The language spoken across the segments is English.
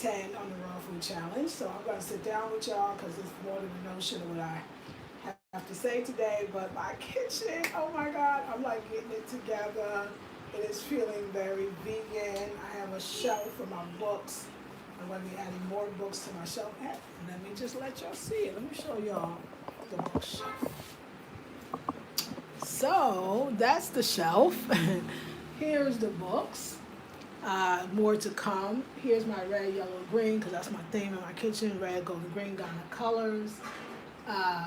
10 on the Raw Food Challenge. So I'm going to sit down with y'all because it's more than the notion of what I have to say today. But my kitchen, oh my God, I'm like getting it together. It is feeling very vegan. I have a shelf for my books. I'm going to be adding more books to my shelf. And let me just let y'all see it. Let me show y'all the bookshelf. So that's the shelf. Here's the books. More to come. Here's my red, yellow, green, because that's my theme in my kitchen. Red, golden, green, Ghana colors.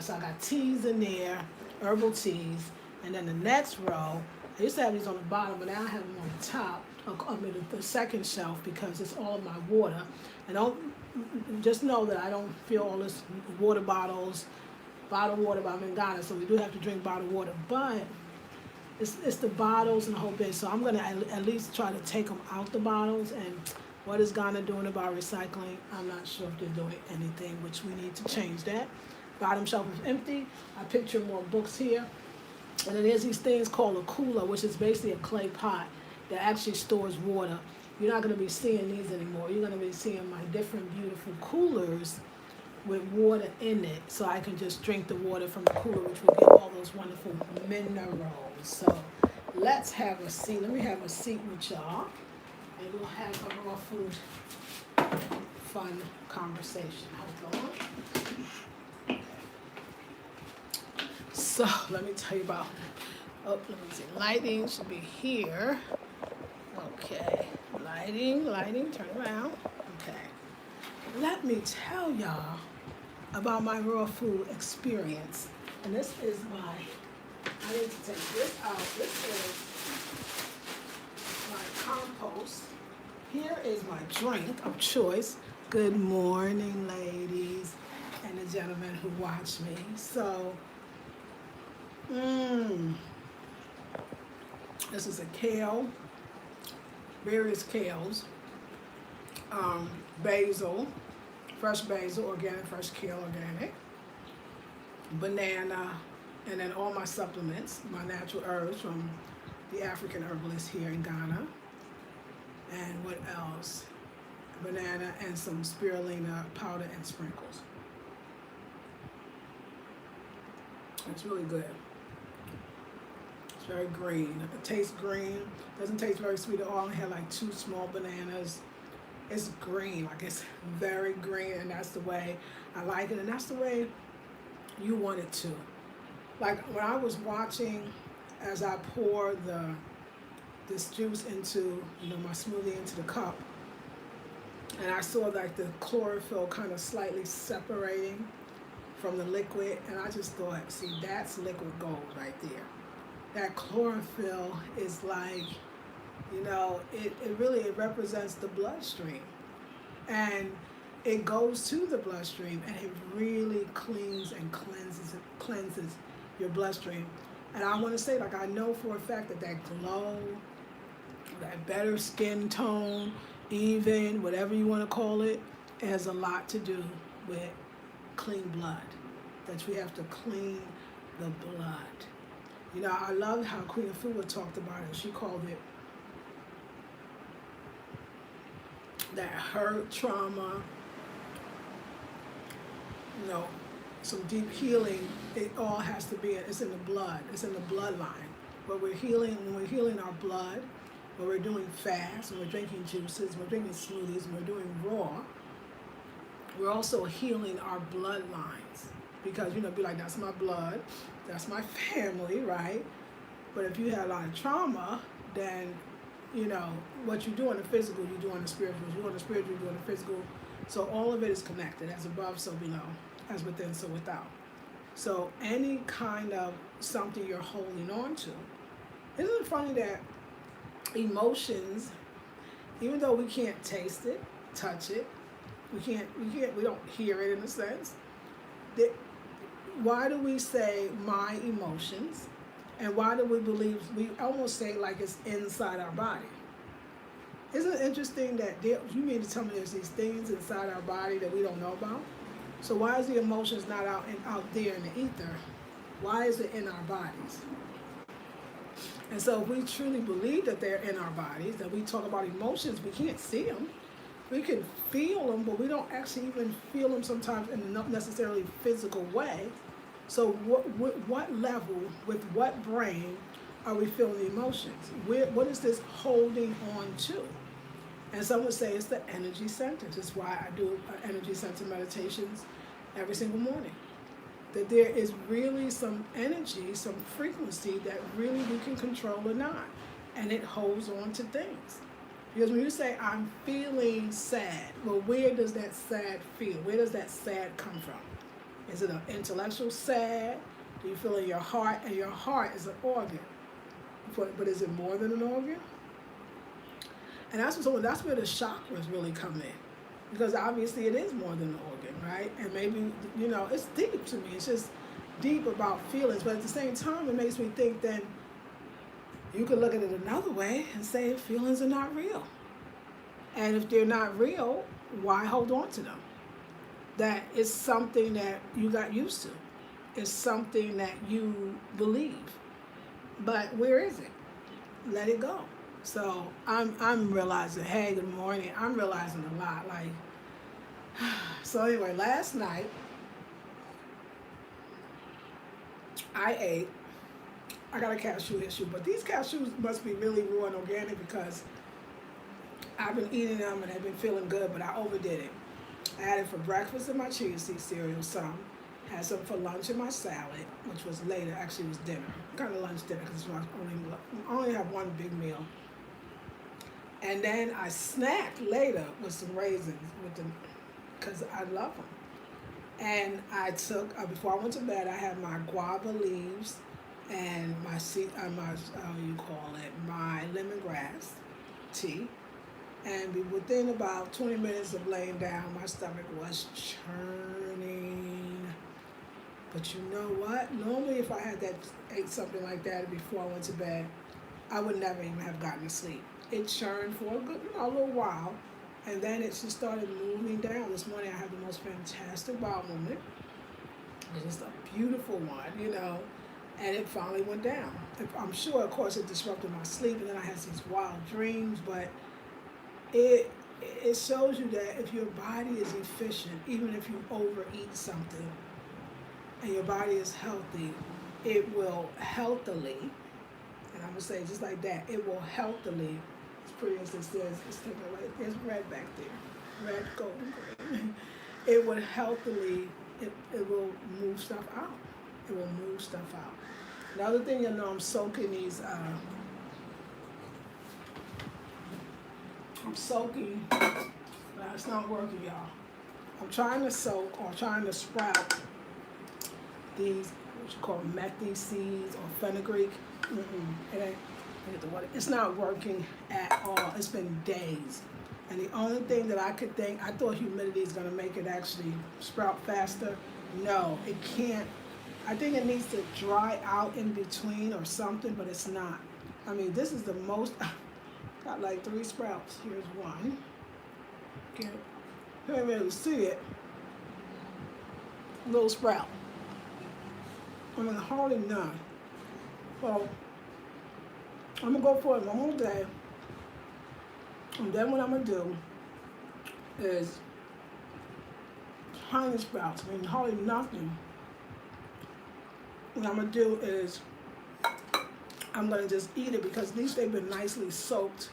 So I got teas in there, herbal teas. And then the next row, I used to have these on the bottom, but now I have them on the top. I mean, the second shelf because it's all of my water. And don't just know that I don't feel all this water bottles, bottled water, but I'm in Ghana, so we do have to drink bottled water. But it's the bottles and the whole bit. So I'm gonna at least try to take them out the bottles. And what is Ghana doing about recycling? I'm not sure if they're doing anything, which we need to change that. Bottom shelf is empty. I picture more books here. And then there's these things called a cooler, which is basically a clay pot that actually stores water. You're not going to be seeing these anymore. You're going to be seeing my different beautiful coolers with water in it, so I can just drink the water from the cooler, which will get all those wonderful minerals. So let's have a seat. Let me have a seat with y'all, and we'll have a raw food fun conversation. Hold on. So let me tell you about, let me see, lighting should be here. Okay, lighting, turn around. Okay, let me tell y'all about my raw food experience. And this is I need to take this out. This is my compost. Here is my drink of choice. Good morning, ladies and the gentlemen who watch me. So, this is a kale, various kales, basil, fresh basil, organic, fresh kale, organic, banana, and then all my supplements, my natural herbs from the African herbalist here in Ghana. And what else? Banana and some spirulina powder and sprinkles. It's really good. It's very green. It tastes green. Doesn't taste very sweet at all. I had like 2 small bananas. It's green, like it's very green, and that's the way I like it, and that's the way you want it to. Like when I was watching, as I pour this juice into, my smoothie into the cup, and I saw like the chlorophyll kind of slightly separating from the liquid, and I just thought, see, that's liquid gold right there. That chlorophyll is like, it represents the bloodstream, and it goes to the bloodstream, and it really cleans and cleanses your bloodstream. And I want to say, like, I know for a fact that glow, that better skin tone, even whatever you want to call it, has a lot to do with clean blood. That we have to clean the blood. I love how Queen Afua talked about it. She called it that hurt, trauma, some deep healing. It all has to be, it's in the blood. It's in the bloodline. When we're healing our blood, when we're doing fasts, when we're drinking juices, when we're drinking smoothies, when we're doing raw, we're also healing our bloodlines. Because, be like, that's my blood, that's my family, right? But if you had a lot of trauma, then, what you do on the physical, you do on the spiritual. You do on the spiritual, you do on the physical. So all of it is connected, as above, so below, as within, so without. So any kind of something you're holding on to. Isn't it funny that emotions, even though we can't taste it, touch it, we don't hear it in a sense, why do we say my emotions? And why do we believe, we almost say like it's inside our body? Isn't it interesting that you mean to tell me there's these things inside our body that we don't know about? So why is the emotions not out there in the ether? Why is it in our bodies? And so if we truly believe that they're in our bodies, that we talk about emotions, we can't see them. We can feel them, but we don't actually even feel them sometimes in a not necessarily physical way. So what level, with what brain are we feeling the emotions? What is this holding on to? And some would say it's the energy centers. That's why I do energy center meditations every single morning. That there is really some energy, some frequency that really we can control or not. And it holds on to things. Because when you say, I'm feeling sad, well, where does that sad feel? Where does that sad come from? Is it an intellectual sad? Do you feel it in your heart? And your heart is an organ. But is it more than an organ? And that's where the chakras really come in. Because obviously it is more than an organ, right? And maybe, it's deep to me. It's just deep about feelings. But at the same time, it makes me think then you could look at it another way and say feelings are not real. And if they're not real, why hold on to them? That it's something that you got used to. It's something that you believe. But where is it? Let it go. So I'm realizing, hey, good morning. I'm realizing a lot. So anyway, last night I ate. I got a cashew issue, but these cashews must be really raw and organic because I've been eating them and they've been feeling good, but I overdid it. I had it for breakfast in my chia seed cereal, some. Had some for lunch in my salad, which was later, actually it was dinner. Kind of lunch dinner because I only have one big meal. And then I snacked later with some raisins, because I love them. And I took, before I went to bed, I had my guava leaves and my my lemongrass tea. And within about 20 minutes of laying down, my stomach was churning. But you know what? Normally if I had ate something like that before I went to bed, I would never even have gotten to sleep. It churned for a little while, and then it just started moving down. This morning I had the most fantastic bowel movement. It's just a beautiful one, and it finally went down. I'm sure, of course, it disrupted my sleep, and then I had these wild dreams, but it shows you that if your body is efficient, even if you overeat something, and your body is healthy, it will healthily, and I'm going to say just like that, it will healthily, as pretty as it says, it's red back there, red, golden, green. It will healthily, it will move stuff out. It will move stuff out. Another thing I'm soaking these, but it's not working, y'all. I'm trying to soak or trying to sprout these, what you call methy seeds or fenugreek. It ain't. It's not working at all. It's been days. And the only thing that I could think, I thought humidity is going to make it actually sprout faster. No, it can't. I think it needs to dry out in between or something, but it's not. I mean, this is the most, got like 3 sprouts. Here's one. Can't really see it. Little sprout. I mean, hardly none. Well, I'm going to go for it one more day. And then what I'm going to do is tiny sprouts. I mean, hardly nothing. What I'm going to do is I'm going to just eat it because at least they've been nicely soaked.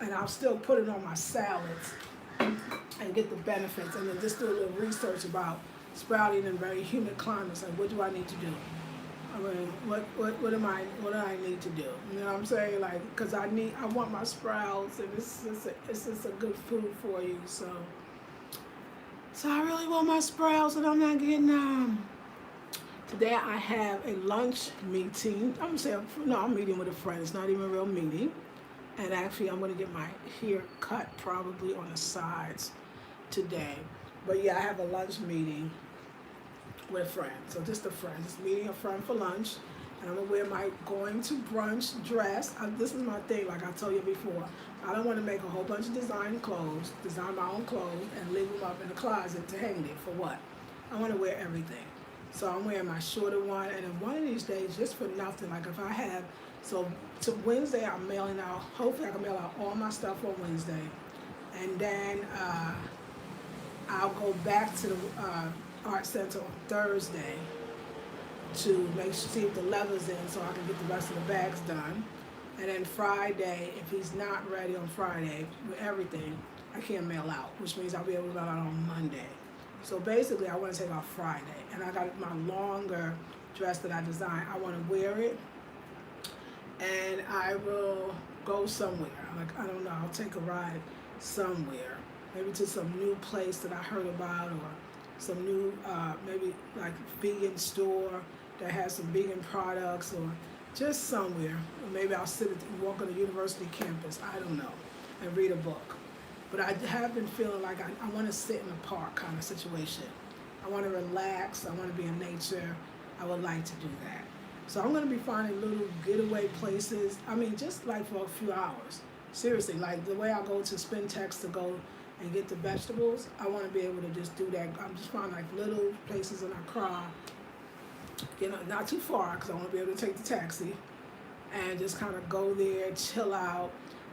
And I'll still put it on my salads and get the benefits. And then just do a little research about sprouting in very humid climates. Like, what do I need to do? I mean, what do I need to do? You know what I'm saying? Like, because I want my sprouts, and it's just a good food for you. So I really want my sprouts, and I'm not getting them. Today I have a lunch meeting. I'm meeting with a friend. It's not even a real meeting. And actually, I'm going to get my hair cut probably on the sides today. But yeah, I have a lunch meeting with a friend. So just a friend. Just meeting a friend for lunch. And I'm going to wear my going to brunch dress. This is my thing, like I told you before. I don't want to make a whole bunch of design my own clothes, and leave them up in the closet to hang there. For what? I want to wear everything. So I'm wearing my shorter one. And then one of these days, just for nothing, like if I have, so Wednesday I'm mailing out, hopefully I can mail out all my stuff on Wednesday. And then I'll go back to the art center on Thursday to see if the leather's in so I can get the rest of the bags done. And then Friday, if he's not ready on Friday with everything, I can't mail out, which means I'll be able to mail out on Monday. So basically, I want to take off Friday. And I got my longer dress that I designed. I want to wear it, and I will go somewhere. Like, I don't know, I'll take a ride somewhere. Maybe to some new place that I heard about, or some new, maybe like vegan store that has some vegan products, or just somewhere. Or maybe I'll walk on the university campus, I don't know, and read a book. But I have been feeling like I want to sit in a park kind of situation. I want to relax, I want to be in nature. I would like to do that. So I'm going to be finding little getaway places. I mean, just like for a few hours. Seriously, like the way I go to Spintex to go and get the vegetables, I want to be able to just do that. I'm just finding like little places in Accra, you know, not too far because I want to be able to take the taxi and just kind of go there, chill out.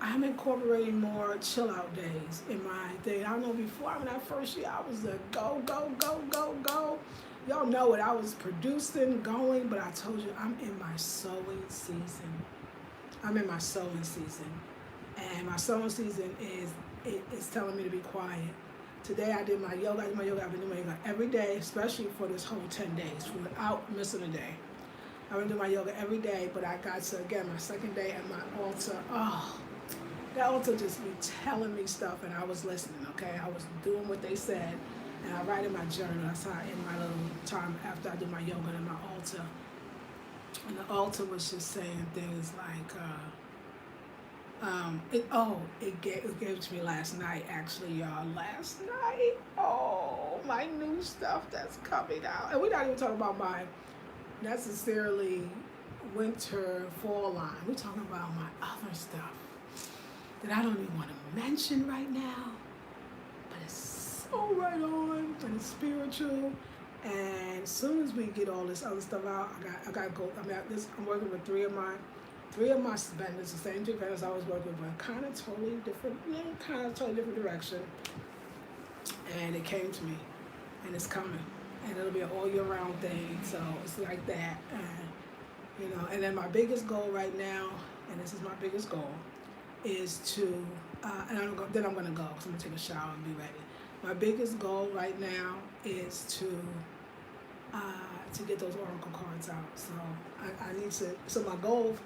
I'm incorporating more chill out days in my thing. I don't know, before, that first year, I was a go, go, go, go, go. Y'all know it. I was producing, going, but I told you I'm in my sewing season. I'm in my sewing season. And my sewing season is telling me to be quiet. Today I did my yoga. I've been doing my yoga every day, especially for this whole 10 days, without missing a day. I've been doing my yoga every day, but I got to, again, my second day at my altar. Oh, that altar just be telling me stuff, and I was listening, okay? I was doing what they said, and I write in my journal. That's how I end my little time after I do my yoga and my altar. And the altar was just saying things like, it gave to me last night, actually, y'all. Last night, my new stuff that's coming out. And we're not even talking about my necessarily winter, fall line. We're talking about my other stuff that I don't even want to mention right now, but it's so right on, and it's spiritual. And as soon as we get all this other stuff out, I got to go. I'm working with three of my vendors, the same two vendors I was working with, but kind of totally different direction. And it came to me, and it's coming, and it'll be an all year round thing. So it's like that, and and then my biggest goal right now, and this is my biggest goal, is to, and I'm going to go because I'm gonna take a shower and be ready. My biggest goal right now is to get those oracle cards out. So I need to. So my goal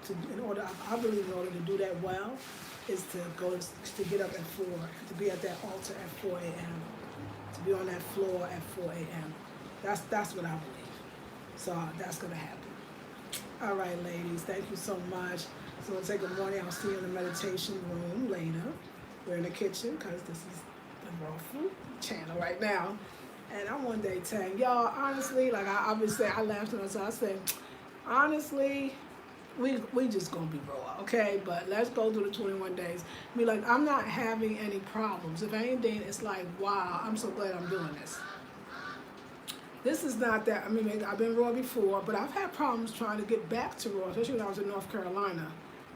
I believe in order to do that well, is to get up at 4, to be at that altar at 4 a.m., to be on that floor at 4 a.m. That's what I believe. So that's gonna happen. All right, ladies, thank you so much. So we'll take a morning. I'll see you in the meditation room later. We're in the kitchen because this is the Raw Fruit channel right now. And I'm on day 10. Y'all, honestly, like I obviously, I laughed at myself. I said, honestly, we just gonna be raw, okay? But let's go through the 21 days. I mean, like, I'm not having any problems. If anything, it's like, wow, I'm so glad I'm doing this. This is not that, I mean, I've been raw before, but I've had problems trying to get back to raw, especially when I was in North Carolina.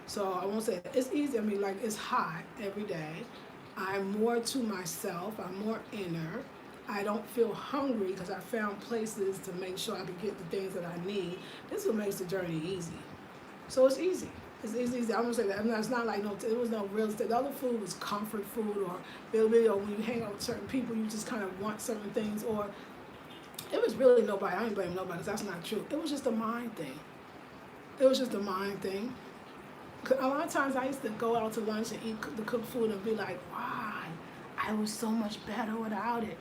So I won't say it's easy. I mean, like, it's hot every day. I'm more to myself. I'm more inner. I don't feel hungry because I found places to make sure I can get the things that I need. This is what makes the journey easy. So it's easy. It's easy. I'm gonna say that. I mean, it's not like it was no real estate. The other food was comfort food, or when you hang out with certain people, you just kind of want certain things, or it was really nobody. I ain't blaming nobody because that's not true. It was just a mind thing. It was just a mind thing. A lot of times I used to go out to lunch and eat the cooked food and be like, why? I was so much better without it.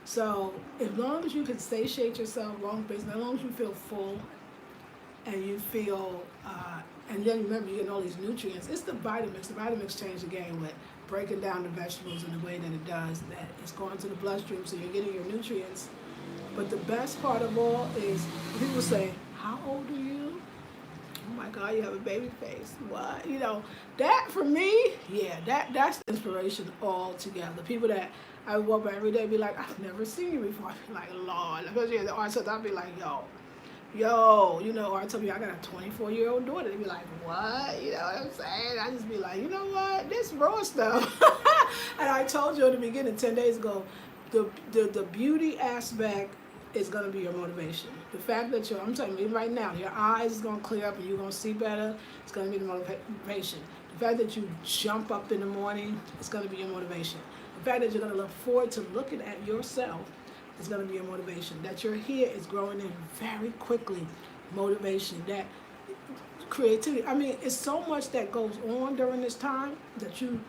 So as long as you can satiate yourself, as long as you feel full and you feel, and then remember you're getting all these nutrients, it's the Vitamix. The Vitamix changed the game with breaking down the vegetables in the way that it does, that it's going to the bloodstream so you're getting your nutrients. But the best part of all is people say, how old are you? Oh my God, you have a baby face. What? That for me, yeah, that's inspiration altogether. People that I walk by every day be like, I've never seen you before. I'd be like, Lord, especially at the art center, I'd be like, yo. yo, or I tell you I got a 24-year-old daughter. They be like, what? You know what I'm saying? I just be like, you know what? This raw stuff. And I told you in the beginning, 10 days ago, the beauty aspect is going to be your motivation. The fact that I'm telling you right now, your eyes is going to clear up and you're going to see better, it's going to be the motivation. The fact that you jump up in the morning, it's going to be your motivation. The fact that you're going to look forward to looking at yourself is going to be your motivation. That your hair is growing in very quickly, motivation. That creativity. I mean, it's so much that goes on during this time that you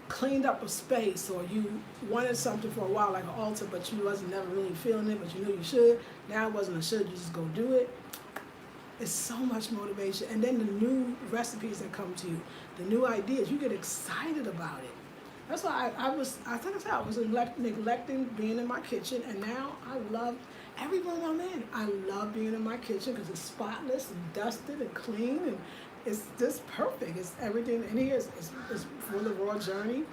cleaned up a space, or you wanted something for a while, like an altar, but you wasn't never really feeling it, but you knew you should. Now it wasn't a should, you just go do it. It's so much motivation. And then the new recipes that come to you, the new ideas, you get excited about it. That's why I was neglecting being in my kitchen, and now I love every room I'm in. I love being in my kitchen because it's spotless and dusted and clean, and it's just perfect. It's everything in here is for the raw journey.